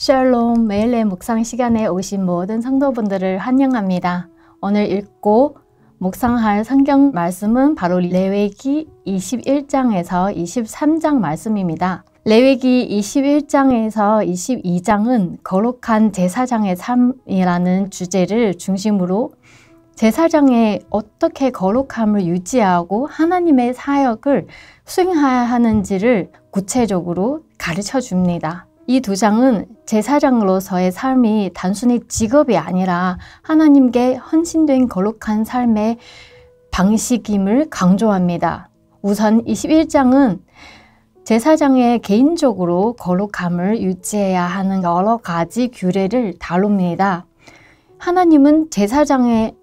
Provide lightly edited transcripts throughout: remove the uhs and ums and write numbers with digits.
샬롬, 매일의 묵상 시간에 오신 모든 성도분들을 환영합니다. 오늘 읽고 묵상할 성경 말씀은 바로 레위기 21장에서 23장 말씀입니다. 레위기 21장에서 22장은 거룩한 제사장의 삶이라는 주제를 중심으로 제사장의 어떻게 거룩함을 유지하고 하나님의 사역을 수행해야 하는지를 구체적으로 가르쳐 줍니다. 이 두 장은 제사장으로서의 삶이 단순히 직업이 아니라 하나님께 헌신된 거룩한 삶의 방식임을 강조합니다. 우선 21장은 제사장의 개인적으로 거룩함을 유지해야 하는 여러 가지 규례를 다룹니다. 하나님은 제사장의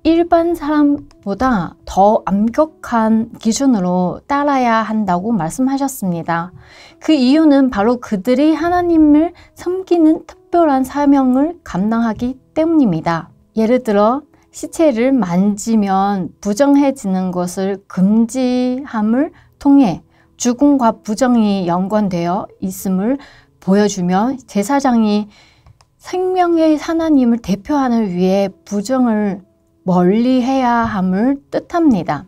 일반 사람보다 더 엄격한 기준으로 따라야 한다고 말씀하셨습니다. 그 이유는 바로 그들이 하나님을 섬기는 특별한 사명을 감당하기 때문입니다. 예를 들어 시체를 만지면 부정해지는 것을 금지함을 통해 죽음과 부정이 연관되어 있음을 보여주며 제사장이 생명의 하나님을 대표하는 위해 부정을 멀리해야 함을 뜻합니다.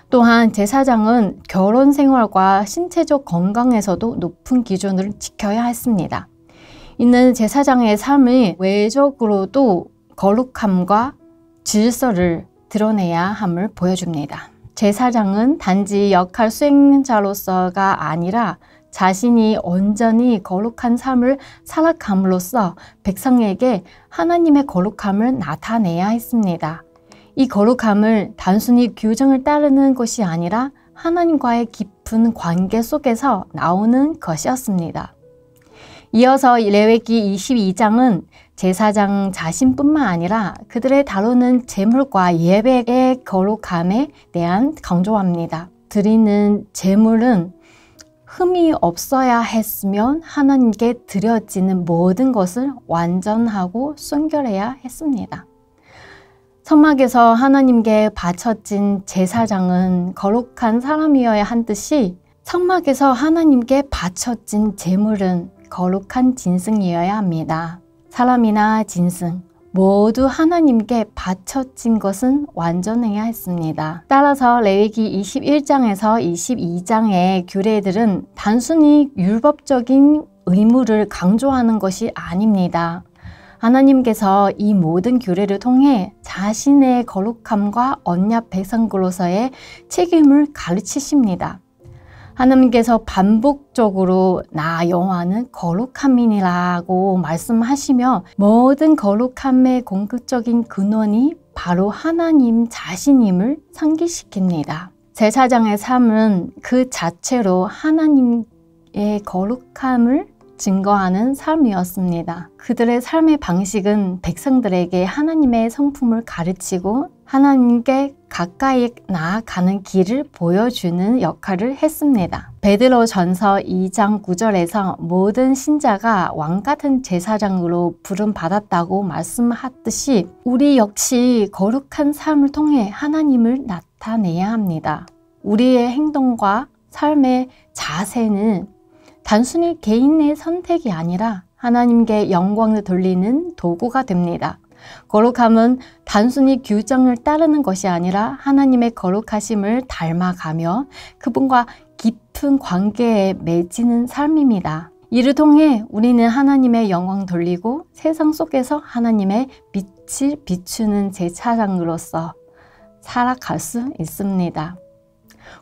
또한 제사장은 결혼 생활과 신체적 건강에서도 높은 기준을 지켜야 했습니다. 이는 제사장의 삶이 외적으로도 거룩함과 질서를 드러내야 함을 보여줍니다. 제사장은 단지 역할 수행자로서가 아니라 자신이 온전히 거룩한 삶을 살아감으로써 백성에게 하나님의 거룩함을 나타내야 했습니다. 이 거룩함을 단순히 규정을 따르는 것이 아니라 하나님과의 깊은 관계 속에서 나오는 것이었습니다. 이어서 레위기 22장은 제사장 자신뿐만 아니라 그들의 다루는 제물과 예배의 거룩함에 대한 강조합니다. 드리는 제물은 흠이 없어야 했으면 하나님께 드려지는 모든 것을 완전하고 순결해야 했습니다. 성막에서 하나님께 바쳐진 제사장은 거룩한 사람이어야 한 듯이 성막에서 하나님께 바쳐진 제물은 거룩한 짐승이어야 합니다. 사람이나 짐승 모두 하나님께 바쳐진 것은 완전해야 했습니다. 따라서 레위기 21장에서 22장의 규례들은 단순히 율법적인 의무를 강조하는 것이 아닙니다. 하나님께서 이 모든 규례를 통해 자신의 거룩함과 언약 백성으로서의 책임을 가르치십니다. 하나님께서 반복적으로 나 여호와는 거룩함이니라고 말씀하시며 모든 거룩함의 궁극적인 근원이 바로 하나님 자신임을 상기시킵니다. 제사장의 삶은 그 자체로 하나님의 거룩함을 증거하는 삶이었습니다. 그들의 삶의 방식은 백성들에게 하나님의 성품을 가르치고 하나님께 가까이 나아가는 길을 보여주는 역할을 했습니다. 베드로전서 2장 9절에서 모든 신자가 왕같은 제사장으로 부름받았다고 말씀하듯이 우리 역시 거룩한 삶을 통해 하나님을 나타내야 합니다. 우리의 행동과 삶의 자세는 단순히 개인의 선택이 아니라 하나님께 영광을 돌리는 도구가 됩니다. 거룩함은 단순히 규정을 따르는 것이 아니라 하나님의 거룩하심을 닮아가며 그분과 깊은 관계에 맺히는 삶입니다. 이를 통해 우리는 하나님의 영광 돌리고 세상 속에서 하나님의 빛을 비추는 제사장으로서 살아갈 수 있습니다.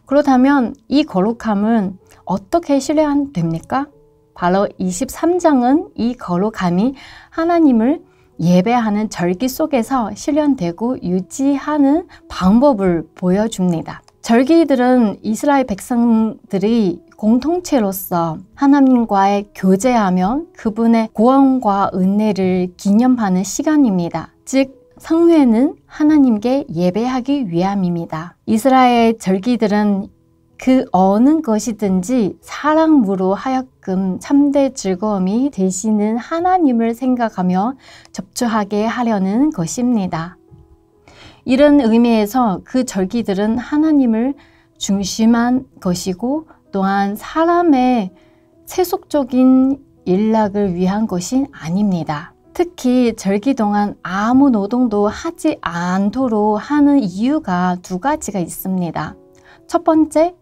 그렇다면 이 거룩함은 어떻게 실현이 됩니까? 바로 23장은 이 거룩함이 하나님을 예배하는 절기 속에서 실현되고 유지하는 방법을 보여줍니다. 절기들은 이스라엘 백성들이 공동체로서 하나님과의 교제하며 그분의 구원과 은혜를 기념하는 시간입니다. 즉 성회는 하나님께 예배하기 위함입니다. 이스라엘 절기들은 그 어느 것이든지 사랑으로 하여금 참된 즐거움이 되시는 하나님을 생각하며 접촉하게 하려는 것입니다. 이런 의미에서 그 절기들은 하나님을 중심한 것이고 또한 사람의 세속적인 일락을 위한 것이 아닙니다. 특히 절기 동안 아무 노동도 하지 않도록 하는 이유가 두 가지가 있습니다. 첫 번째,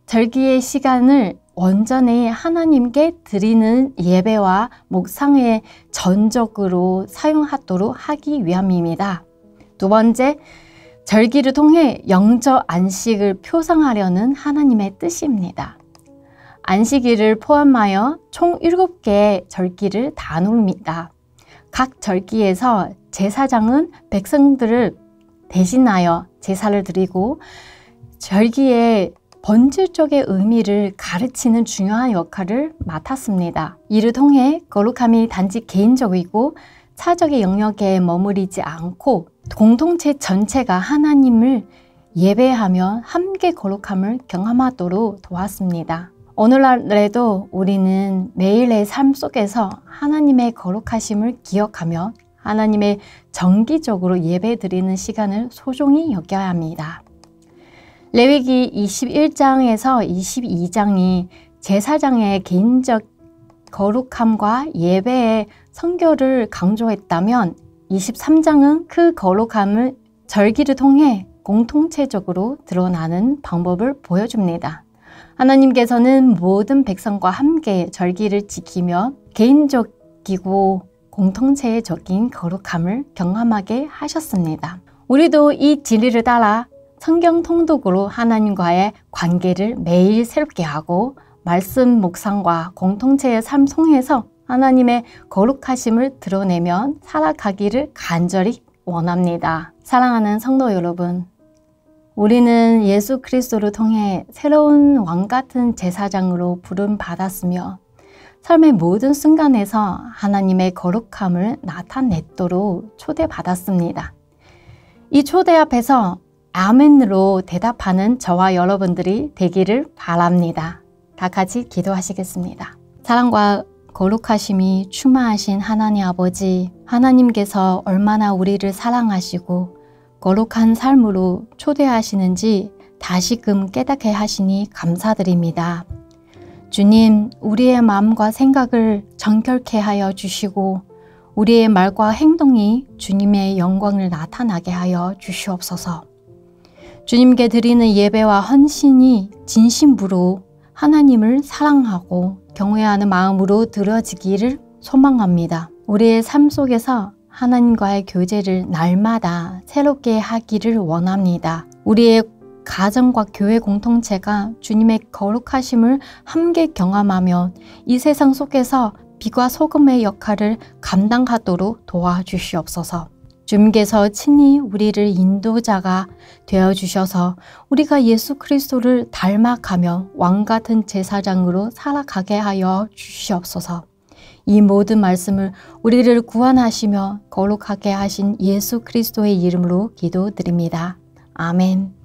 절기의 시간을 온전히 하나님께 드리는 예배와 묵상에 전적으로 사용하도록 하기 위함입니다. 두 번째, 절기를 통해 영적 안식을 표상하려는 하나님의 뜻입니다. 안식일을 포함하여 총 7개의 절기를 나눕니다. 각 절기에서 제사장은 백성들을 대신하여 제사를 드리고 절기의 본질적인 의미를 가르치는 중요한 역할을 맡았습니다. 이를 통해 거룩함이 단지 개인적이고 사적인 영역에 머무르지 않고 공동체 전체가 하나님을 예배하며 함께 거룩함을 경험하도록 도왔습니다. 오늘날에도 우리는 매일의 삶 속에서 하나님의 거룩하심을 기억하며 하나님의 정기적으로 예배드리는 시간을 소중히 여겨야 합니다. 레위기 21장에서 22장이 제사장의 개인적 거룩함과 예배의 성결을 강조했다면 23장은 그 거룩함을 절기를 통해 공통체적으로 드러나는 방법을 보여줍니다. 하나님께서는 모든 백성과 함께 절기를 지키며 개인적이고 공통체적인 거룩함을 경험하게 하셨습니다. 우리도 이 진리를 따라 성경 통독으로 하나님과의 관계를 매일 새롭게 하고 말씀 묵상과 공동체의 삶 속에서 하나님의 거룩하심을 드러내며 살아가기를 간절히 원합니다. 사랑하는 성도 여러분, 우리는 예수 그리스도를 통해 새로운 왕같은 제사장으로 부름받았으며 삶의 모든 순간에서 하나님의 거룩함을 나타내도록 초대받았습니다. 이 초대 앞에서 아멘으로 대답하는 저와 여러분들이 되기를 바랍니다. 다 같이 기도하시겠습니다. 사랑과 거룩하심이 충만하신 하나님 아버지, 하나님께서 얼마나 우리를 사랑하시고 거룩한 삶으로 초대하시는지 다시금 깨닫게 하시니 감사드립니다. 주님, 우리의 마음과 생각을 정결케 하여 주시고 우리의 말과 행동이 주님의 영광을 나타나게 하여 주시옵소서. 주님께 드리는 예배와 헌신이 진심으로 하나님을 사랑하고 경외하는 마음으로 드려지기를 소망합니다. 우리의 삶 속에서 하나님과의 교제를 날마다 새롭게 하기를 원합니다. 우리의 가정과 교회 공동체가 주님의 거룩하심을 함께 경험하며 이 세상 속에서 빛과 소금의 역할을 감당하도록 도와주시옵소서. 주님께서 친히 우리를 인도자가 되어주셔서 우리가 예수 그리스도를 닮아가며 왕같은 제사장으로 살아가게 하여 주시옵소서. 이 모든 말씀을 우리를 구원하시며 거룩하게 하신 예수 그리스도의 이름으로 기도드립니다. 아멘.